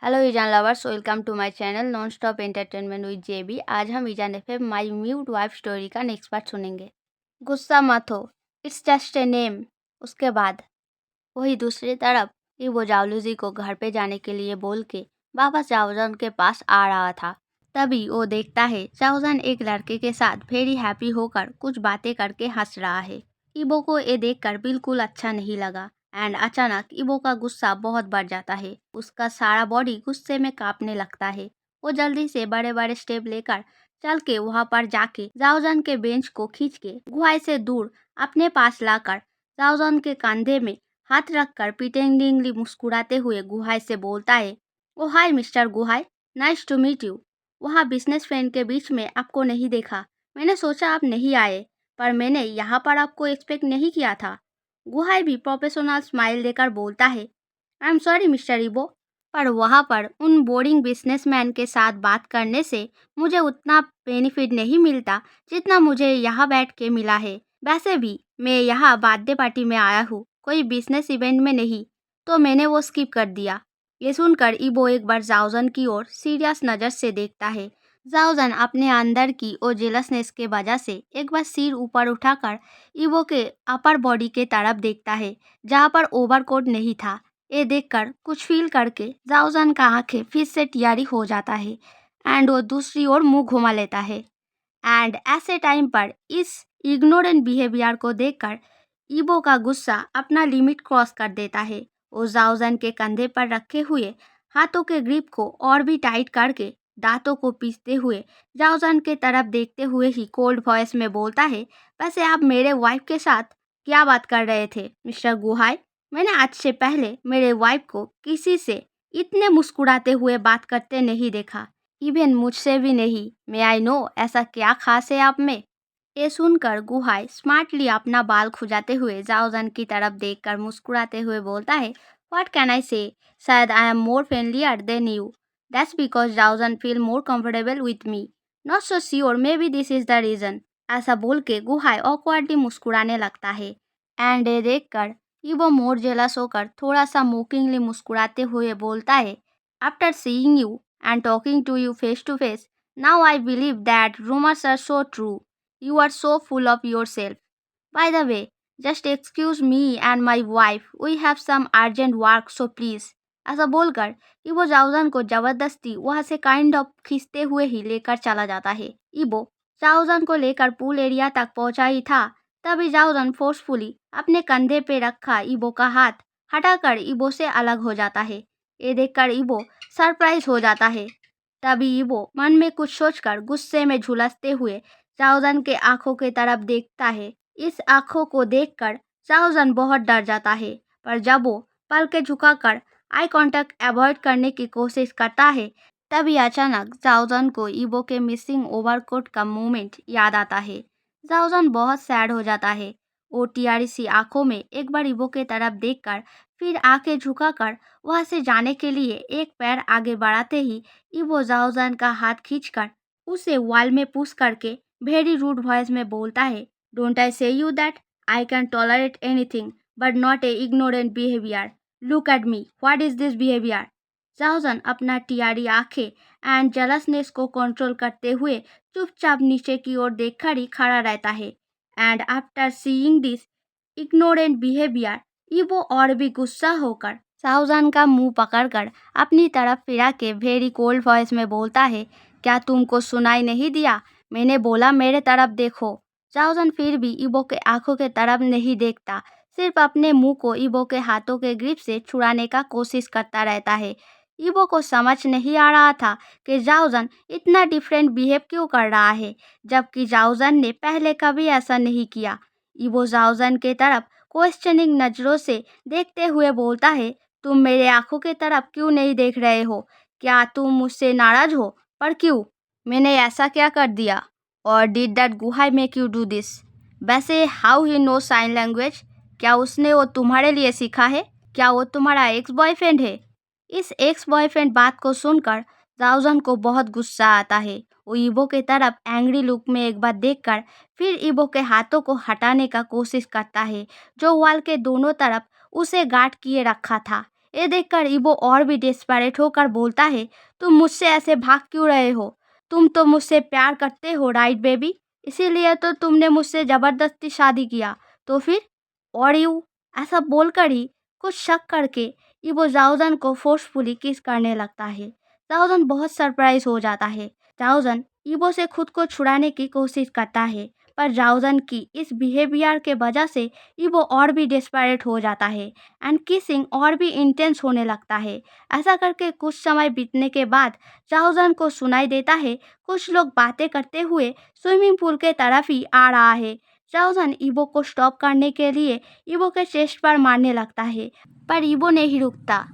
Hello ईजान lovers, welcome to my channel non stop entertainment with JB. आज हम ईजान एफ माई म्यूट वाइफ स्टोरी का नेक्स्ट पार्ट सुनेंगे। गुस्सा मत हो, इट्स जस्ट ए नेम। उसके बाद वही दूसरी तरफ वो जावलूजी को घर पे जाने के लिए बोल के वापस जावजान के पास आ रहा था। तभी वो देखता है जावजान एक लड़के के साथ वेरी हैप्पी होकर कुछ बातें करके हंस रहा है। इबो को ये देखकर बिल्कुल अच्छा नहीं लगा एंड अचानक इबो का गुस्सा बहुत बढ़ जाता है। उसका सारा बॉडी गुस्से में कांपने लगता है। वो जल्दी से बड़े बड़े स्टेप लेकर चल के वहाँ पर जाके जावजान के बेंच को खींच के गुहाई से दूर अपने पास लाकर जावजान के कंधे में हाथ रखकर प्रिटेंडिंगली मुस्कुराते हुए गुहाई से बोलता है, ओ हाय मिस्टर गुहाई, नाइस टू मीट यू। वहाँ बिजनेस फ्रेंड के बीच में आपको नहीं देखा। मैंने सोचा आप नहीं आए, पर मैंने यहाँ पर आपको एक्सपेक्ट नहीं किया था। गुहाई भी प्रोफेशनल स्माइल देकर बोलता है, आई एम सॉरी मिस्टर इबो, पर वहाँ पर उन बोरिंग बिजनेसमैन के साथ बात करने से मुझे उतना बेनिफिट नहीं मिलता जितना मुझे यहाँ बैठ के मिला है। वैसे भी मैं यहाँ बर्थडे पार्टी में आया हूँ, कोई बिजनेस इवेंट में नहीं, तो मैंने वो स्किप कर दिया। ये सुनकर इबो एक बार जाओजन की ओर सीरियस नज़र से देखता है। जाओजन अपने अंदर की और जेलसनेस के वजह से एक बार सिर ऊपर उठाकर इबो के अपर बॉडी के तरफ देखता है जहाँ पर ओवरकोट नहीं था। ये देखकर कुछ फील करके जाओजन का आंखें फिर से टियारी हो जाता है एंड वो दूसरी ओर मुंह घुमा लेता है। एंड ऐसे टाइम पर इस इग्नोरेंट बिहेवियर को देखकर इबो का गुस्सा अपना लिमिट क्रॉस कर देता है। वो जाओजन के कंधे पर रखे हुए हाथों के ग्रिप को और भी टाइट करके दांतों को पीसते हुए जाओजन के तरफ देखते हुए ही कोल्ड वॉइस में बोलता है, वैसे आप मेरे वाइफ के साथ क्या बात कर रहे थे मिस्टर गुहाई? मैंने आज से पहले मेरे वाइफ को किसी से इतने मुस्कुराते हुए बात करते नहीं देखा, इवन मुझसे भी नहीं। मे आई नो ऐसा क्या खास है आप में? ये सुनकर गुहाई स्मार्टली अपना बाल खुजाते हुए जाओजन की तरफ देखकर मुस्कुराते हुए बोलता है, व्हाट कैन आई से, शायद I am more friendlier than you, that's because जाओजन feel more comfortable with me, not so sure maybe this is the reason. ऐसा बोल के गुहाई ऑकवर्डली मुस्कुराने लगता है एंड ये देखकर इबो मोर जेलस होकर थोड़ा सा मोकिंगली मुस्कुराते हुए बोलता है, after seeing you and talking to you face to face, now I believe that rumors are so true. You are so full of yourself. By the way, just excuse me and my wife. We have some urgent work, so please. ऐसा बोलकर इबो जाउजन को जबरदस्ती वहां से kind of खींचते हुए ही लेकर चला जाता है। इबो जाउजन को लेकर पूल एरिया तक पहुंचा ही था, तभी जाउजन फोर्सफुली अपने कंधे पे रखा इबो का हाथ हटाकर इबो से अलग हो जाता है। ये देखकर इबो सरप्राइज हो जाता है। तभी इबो मन में कुछ सोचकर गुस्से में झुलसते हुए जाओजन के आंखों की तरफ देखता है। इस आंखों को देखकर जाओजन बहुत डर जाता है, पर जब वो पलकें झुकाकर आई कांटेक्ट अवॉइड करने की कोशिश करता है, तभी अचानक जाओजन को इबो के मिसिंग ओवरकोट का मोमेंट याद आता है। जाओजन बहुत सैड हो जाता है। वो टियारी सी आंखों में एक बार इबो के तरफ देखकर फिर आंखें झुकाकर वहां से जाने के लिए एक पैर आगे बढ़ाते ही इबो जाओजन का हाथ खींचकर उसे वॉल में पुश करके वेरी रूड वॉइस में बोलता है, don't I say you that I can tolerate anything but not a ignorant behaviour. Look at me, what is this behaviour? जाओजन अपना टियारी आंखें एंड जलसनेस को कंट्रोल करते हुए चुपचाप नीचे की ओर देखकर ही खड़ा रहता है। And after seeing this ignorant behaviour, इबो और भी गुस्सा होकर जाओजन का मुंह पकड़कर अपनी तरफ फिरा के वेरी कोल्ड वॉइस में बोलता है, क्या तुमको सुनाई नहीं दिया? मैंने बोला मेरे तरफ देखो। जाओजन फिर भी इबो के आंखों के तरफ नहीं देखता, सिर्फ अपने मुंह को इबो के हाथों के ग्रिप से छुड़ाने का कोशिश करता रहता है। इबो को समझ नहीं आ रहा था कि जाओजन इतना डिफरेंट बिहेव क्यों कर रहा है, जबकि जाओजन ने पहले कभी ऐसा नहीं किया। इबो जाओजन के तरफ क्वेश्चनिंग नजरों से देखते हुए बोलता है, तुम मेरे आंखों की तरफ क्यों नहीं देख रहे हो? क्या तुम मुझसे नाराज हो? पर क्यों? मैंने ऐसा क्या कर दिया? और डिड दैट गुहाई मेक यू डू दिस? वैसे how he know sign language? क्या उसने वो तुम्हारे लिए सीखा है? क्या वो तुम्हारा एक्स बॉयफ्रेंड है? इस एक्स बॉयफ्रेंड बात को सुनकर जाओजन को बहुत गुस्सा आता है। वो इबो के तरफ एंग्री लुक में एक बार देखकर फिर इबो के हाथों को हटाने का कोशिश करता है जो वॉल के दोनों तरफ उसे गार्ड किए रखा था। ये देखकर ईबो और भी डेस्परेट होकर बोलता है, तुम मुझसे ऐसे भाग क्यों रहे हो? तुम तो मुझसे प्यार करते हो राइट बेबी? इसीलिए तो तुमने मुझसे जबरदस्ती शादी किया। तो फिर और यू ऐसा बोलकर ही कुछ शक करके ईबो जाओजन को फोर्सफुली किस करने लगता है। जाओजन बहुत सरप्राइज हो जाता है। जाओजन ईबो से खुद को छुड़ाने की कोशिश करता है, पर जाओजन की इस बिहेवियर के वजह से ईबो और भी डेस्परेट हो जाता है एंड किसिंग और भी इंटेंस होने लगता है। ऐसा करके कुछ समय बीतने के बाद जाओजन को सुनाई देता है कुछ लोग बातें करते हुए स्विमिंग पूल के तरफ ही आ रहा है। जाओजन ईबो को स्टॉप करने के लिए ईबो के चेस्ट पर मारने लगता है, पर ईबो नहीं रुकता।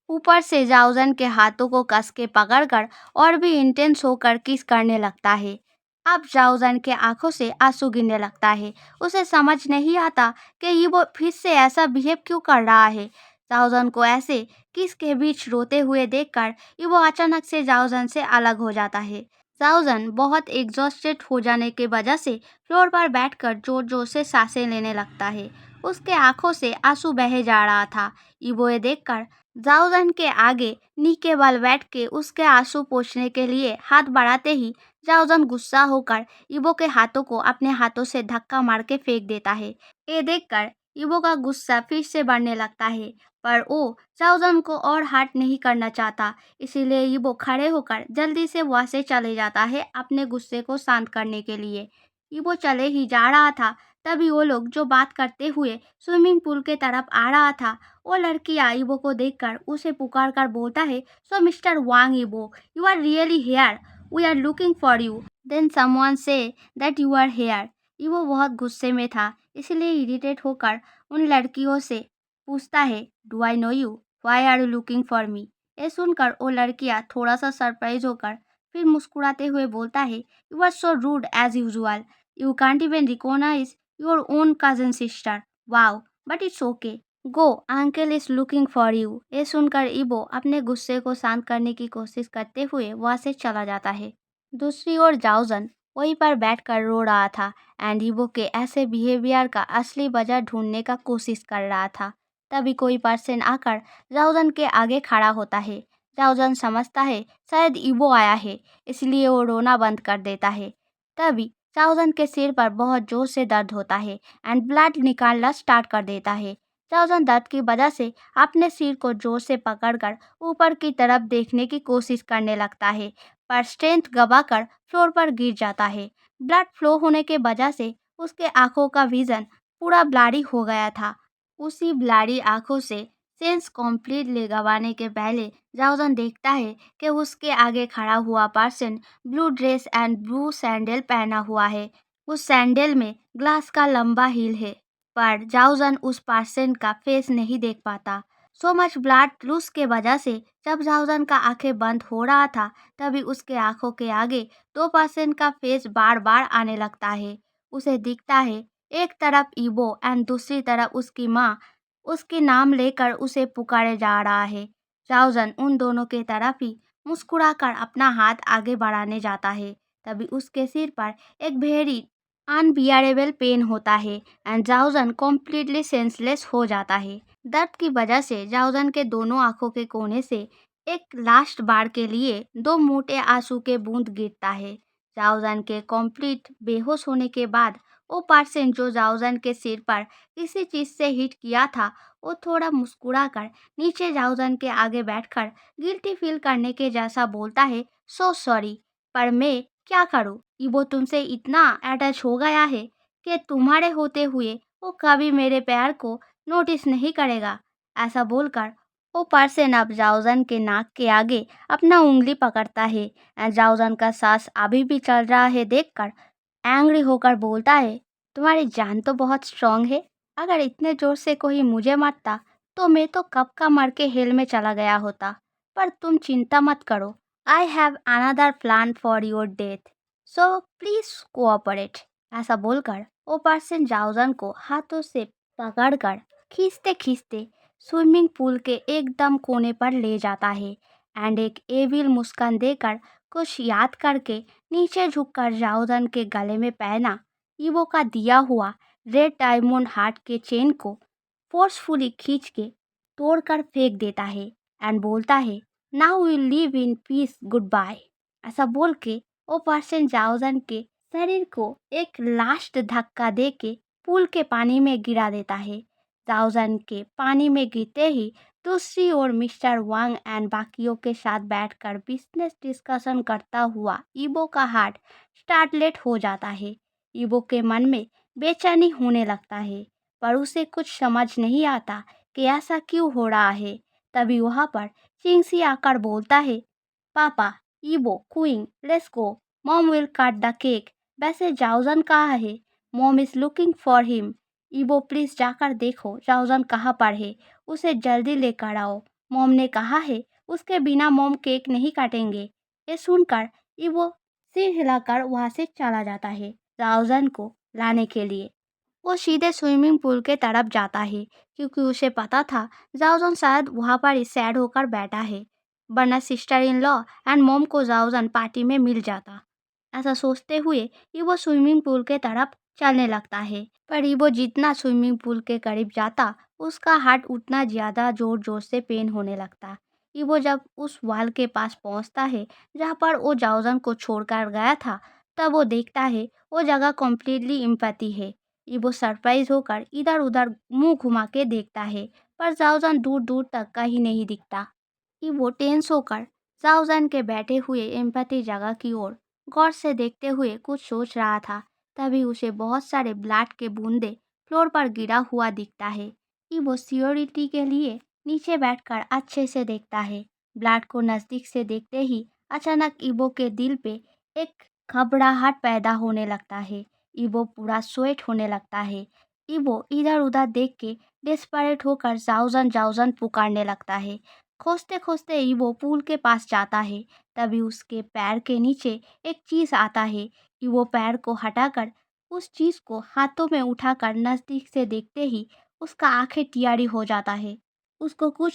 ऊपर से जाओजन के हाथों को कस के पकड़कर और भी इंटेंस होकर किस करने लगता है। अब जाओजन के आंखों से आंसू गिरने लगता है। उसे समझ नहीं आता कि ये वो फिर से ऐसा बिहेव क्यों कर रहा है। जाओजन को ऐसे किस के बीच रोते हुए देखकर ये वो अचानक से जाओजन से अलग हो जाता है। जाओजन बहुत एग्जॉस्टेड हो जाने की वजह से फ्लोर पर बैठकर जोर जोर से सांसें लेने लगता है। उसके आंखों से आंसू बहे जा रहा था। ईबो ये देखकर जाओजन के आगे नी के बल बैठ के उसके आंसू पोंछने के लिए हाथ बढ़ाते ही जाओजन गुस्सा होकर ईबो के हाथों को अपने हाथों से धक्का मार के फेंक देता है। ये देखकर ईबो का गुस्सा फिर से बढ़ने लगता है, पर वो जाओजन को और हर्ट नहीं करना चाहता। इसीलिए ईबो खड़े होकर जल्दी से वहां से चले जाता है अपने गुस्से को शांत करने के लिए। ईबो चले ही जा रहा था, तभी वो लोग जो बात करते हुए स्विमिंग पूल के तरफ आ रहा था, वो लड़की ईबो को देखकर उसे पुकार कर बोलता है, so mister Wang Yibo, you are really here, we are looking for you. Then someone say that you are here. Yibo बहुत गुस्से में था, इसलिए इरिटेट होकर उन लड़कियों से पूछता है, do I know you, why are you looking for me. ये सुनकर वो लड़कियाँ थोड़ा सा सरप्राइज होकर फिर मुस्कुराते हुए बोलता है, you are so rude as usual, you can't even recognise your own cousin sister, wow, but it's okay, go, uncle is looking for you. ये सुनकर ईबो अपने गुस्से को शांत करने की कोशिश करते हुए वहां से चला जाता है। दूसरी ओर जाओजन वहीं पर बैठकर रो रहा था एंड ईबो के ऐसे बिहेवियर का असली वजह ढूंढने का कोशिश कर रहा था। तभी कोई पर्सन आकर जाओजन के आगे खड़ा होता है। जाओजन समझता है शायद ईबो आया है, इसलिए वो रोना बंद कर देता है। तभी जाओजन के सिर पर बहुत जोर से दर्द होता है एंड ब्लड निकालना स्टार्ट कर देता है। जाओजन दर्द की वजह से अपने सिर को जोर से पकड़कर ऊपर की तरफ देखने की कोशिश करने लगता है, पर स्ट्रेंथ गवाकर फ्लोर पर गिर जाता है। ब्लड फ्लो होने के वजह से उसके आंखों का विजन पूरा ब्लरी हो गया था। उसी ब्लरी आंखों से सेंस कम्प्लीटली गंवाने के पहले जाओजन देखता है कि उसके आगे खड़ा हुआ person blue dress and blue sandal पहना हुआ है। उस सैंडल में ग्लास का लंबा हील है, पर जाओजन उस पर्सन का फेस नहीं देख पाता। सो मच ब्लड लूज के वजह से जब जाओजन का आंखें बंद हो रहा था, तभी उसके आंखों के आगे दो पर्सन का फेस बार बार आने लगता है। उसे दिखता है एक तरफ ईबो एंड दूसरी तरफ उसकी माँ उसके नाम लेकर उसे पुकारे जा रहा है। जाओजन उन दोनों के तरफ ही मुस्कुराकर अपना हाथ आगे बढ़ाने जाता है। तभी उसके सिर पर एक वेरी अनबियरेबल पेन होता है एंड जाओजन कम्प्लीटली सेंसलेस हो जाता है। दर्द की वजह से जाओजन के दोनों आंखों के कोने से एक लास्ट बार के लिए दो मोटे आंसू के बूंद गिरता है। जाओजन के कंप्लीट बेहोश होने के बाद वो पर्सन जो जाओजन के सिर पर किसी चीज से हिट किया था, वो थोड़ा मुस्कुराकर नीचे जाओजन के आगे बैठकर गिल्टी फील करने के जैसा बोलता है, सो सॉरी, पर मैं क्या करूं, वो तुमसे इतना अटैच हो गया है कि तुम्हारे होते हुए वो कभी मेरे प्यार को नोटिस नहीं करेगा। ऐसा बोलकर वो पर्सन अब जाओजन के नाक के आगे अपना उंगली पकड़ता है एंड जाओजन का सांस अभी भी चल रहा है देखकर एंग्री होकर बोलता है, तुम्हारी जान तो बहुत स्ट्रांग है, अगर इतने जोर से कोई मुझे मारता तो मैं तो कब का मर के हेल में चला गया होता। पर तुम चिंता मत करो, I have another plan for your death, so please cooperate. ऐसा बोलकर वो पर्सन जाओजन को हाथों से पकड़कर खींचते खींचते स्विमिंग पूल के एकदम कोने पर ले जाता है एंड एक एविल मुस्कान देकर कुछ याद करके नीचे झुककर जाओजन के गले में पहना ईवो का दिया हुआ रेड डायमंड हार्ट के चेन को फोर्सफुली खींच के तोड़कर फेंक देता है एंड बोलता है, now will live in peace, good bye. ऐसा बोल के वो पर्सन जाओजन के शरीर को एक लास्ट धक्का दे के पूल के पानी में गिरा देता है। जाओजन के पानी में गिरते ही दूसरी ओर मिस्टर वांग एंड बाकियों के साथ बैठकर बिजनेस डिस्कशन करता हुआ ईबो का हार्ट स्टार्टलेट हो जाता है। ईबो के मन में बेचैनी होने लगता है, पर उसे कुछ समझ नहीं आता कि ऐसा क्यों हो रहा है। तभी वहाँ पर चिंगसी आकर बोलता है, पापा, Yibo, queen, let's go, mom will cut the cake. वैसे जाओजन कहाँ है? Mom is looking for him. Yibo please जाकर देखो जाओजन कहाँ पर है, उसे जल्दी लेकर आओ। मॉम ने कहा है उसके बिना मॉम केक नहीं काटेंगे। ये सुनकर ईबो सिर हिलाकर वहाँ से चला जाता है जाओजन को लाने के लिए। वो सीधे स्विमिंग पूल के तरफ जाता है क्योंकि उसे पता था जाओजन शायद वहाँ पर सैड होकर बैठा है, वरना sister in law and mom को जाओजन पार्टी में मिल जाता। ऐसा सोचते हुए ईवो स्विमिंग पूल के तरफ चलने लगता है, पर ईवो जितना स्विमिंग पूल के करीब जाता उसका हार्ट उतना ज़्यादा जोर जोर से पेन होने लगता। ईवो जब उस वाल के पास पहुंचता है जहाँ पर वो जाओजन को छोड़कर गया था, तब वो देखता है वो जगह कम्प्लीटली एम्प्टी है। ईवो सरप्राइज होकर इधर उधर मुंह घुमा के देखता है, पर जाओजन दूर दूर तक कहीं नहीं दिखता। ईवो टेंस होकर जाओजन के बैठे हुए एम्पैथी जगह की ओर गौर से देखते हुए कुछ सोच रहा था। तभी उसे बहुत सारे ब्लड के बूंदे फ्लोर पर गिरा हुआ दिखता है। ईवो सिक्योरिटी के लिए नीचे बैठकर अच्छे से देखता है। ब्लड को नज़दीक से देखते ही अचानक ईवो के दिल पे एक घबराहट पैदा होने लगता है। ईवो पूरा स्वेट होने लगता है। ईवो इधर उधर देख के डेस्परेट होकर जाओजन जाओजन पुकारने लगता है। खोजते खोजते ईवो पूल के पास जाता है। तभी उसके पैर के नीचे एक चीज आता है। ईवो पैर को हटाकर उस चीज को हाथों में उठाकर नजदीक से देखते ही उसका आंखें टियारी हो जाता है। उसको कुछ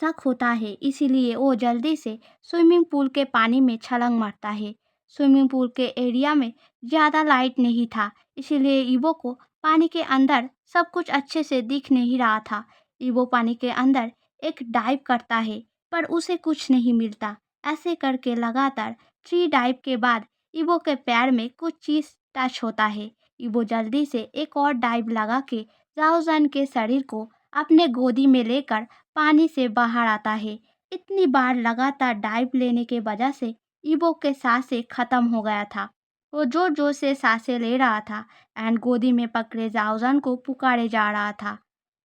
शक होता है, इसीलिए वो जल्दी से स्विमिंग पूल के पानी में छलांग मारता है। स्विमिंग पूल के एरिया में ज़्यादा लाइट नहीं था, इसीलिए ईवो को पानी के अंदर सब कुछ अच्छे से दिख नहीं रहा था। ईवो पानी के अंदर एक डाइव करता है, पर उसे कुछ नहीं मिलता। ऐसे करके लगातार 3 डाइव के बाद ईवो के पैर में कुछ चीज़ टच होता है। ईवो जल्दी से एक और डाइव लगा के जाओजान के शरीर को अपने गोदी में लेकर पानी से बाहर आता है। इतनी बार लगातार डाइव लेने के वजह से ईवो के सांसें खत्म हो गया था। वो जोर जोर से सांसें ले रहा था एंड गोदी में पकड़े जाओजान को पुकारे जा रहा था,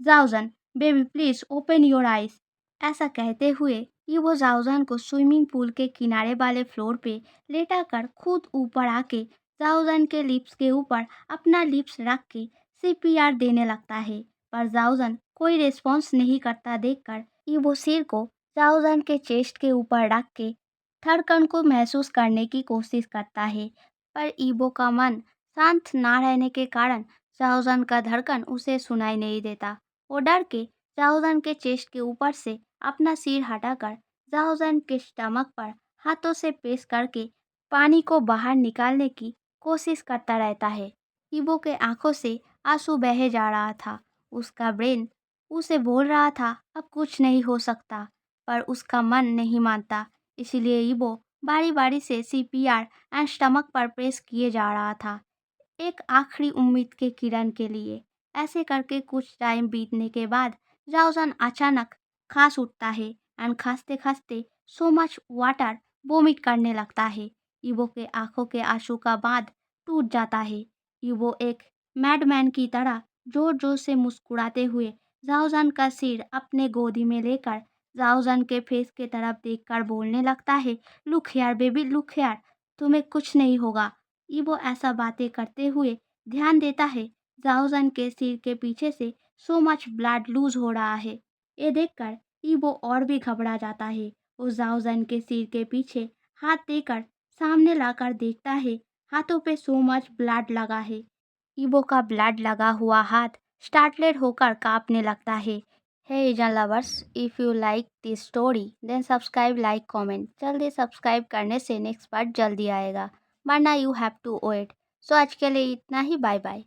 जाओजन, baby please open your eyes. ऐसा कहते हुए ईवो जाओजन को स्विमिंग पूल के किनारे वाले फ्लोर पे लेटाकर खुद ऊपर आके जाओजन के लिप्स के ऊपर अपना लिप्स रख के सीपीआर देने लगता है। पर जाओजन कोई रिस्पॉन्स नहीं करता देखकर ईवो सिर को जाओजन के चेस्ट के ऊपर रख के धड़कन को महसूस करने की कोशिश करता है, पर ईवो का मन शांत ना रहने के कारण जाओजन का धड़कन उसे सुनाई नहीं देता। वो डर के जाओजन के चेस्ट के ऊपर से अपना सिर हटाकर जाओजन के स्टमक पर हाथों से प्रेस करके पानी को बाहर निकालने की कोशिश करता रहता है। ईवो के आंखों से आंसू बहे जा रहा था। उसका ब्रेन उसे बोल रहा था अब कुछ नहीं हो सकता, पर उसका मन नहीं मानता। इसीलिए ईवो बारी बारी से सीपीआर एंड स्टमक पर प्रेस किए जा रहा था, एक आखिरी उम्मीद के किरण के लिए। ऐसे करके कुछ टाइम बीतने के बाद जाओजन अचानक खांस उठता है एंड खांसते खांसते सो मच वाटर वोमिट करने लगता है। ईवो के आंखों के आंसू का बांध टूट जाता है। ईवो एक मैडमैन की तरह जोर जोर से मुस्कुराते हुए जाओजन का सिर अपने गोदी में लेकर जाओजन के फेस के तरफ देखकर बोलने लगता है, look here baby, look here, तुम्हें कुछ नहीं होगा। ईवो ऐसा बातें करते हुए ध्यान देता है जाओजन के सिर के पीछे से सो मच ब्लड लूज हो रहा है। ये देखकर ईवो और भी घबरा जाता है। वो जाओजन के सिर के पीछे हाथ देकर सामने लाकर देखता है हाथों पे सो मच ब्लड लगा है। ईवो का ब्लड लगा हुआ हाथ स्टार्टलेट होकर कांपने लगता है। हे एजन lovers, if you like this story then subscribe, like, comment. जल्दी सब्सक्राइब करने से नेक्स्ट पार्ट जल्दी आएगा, वरना you have to wait. So आज के लिए इतना ही, बाय बाय।